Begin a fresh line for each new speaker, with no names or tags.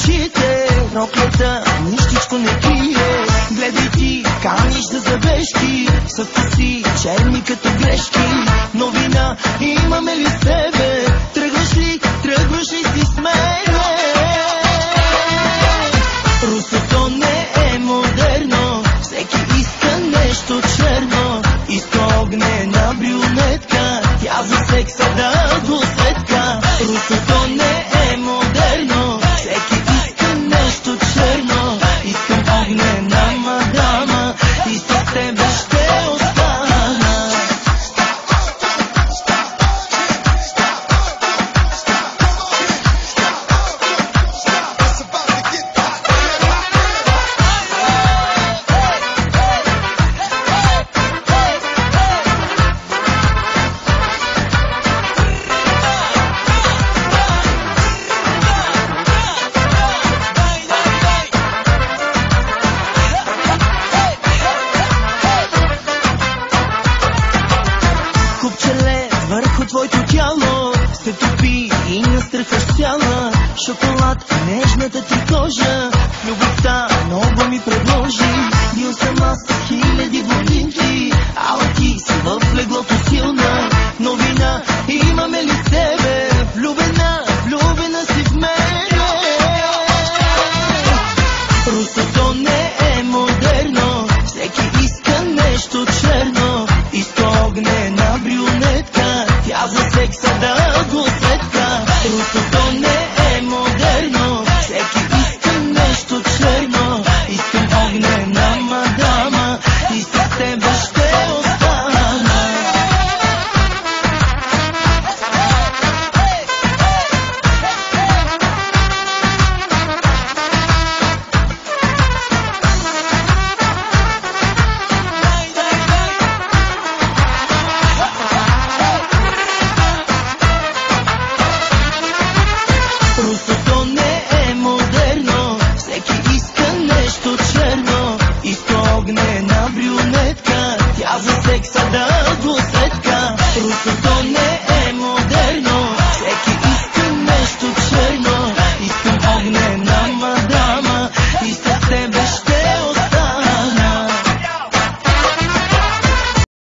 очите, проклята нищичко не крие. Гледай ти, каниш за забежки, с коси черни като грешки. Новина имаме ли с тебе? Тръгваш ли си с мене? Русото не е модерно, всеки иска нещо черно. Иска огнена брюнетка, тя за секса да го светка. Русото не е модерно, всеки иска нещо черно. Искам огнена мадама и с тебе ще остана. Върху твоето тяло се топи и настръхваш цяла. Шоколад, нежната ти кожа, любовта много ми предложи. Бил съм аз хиляди годинки,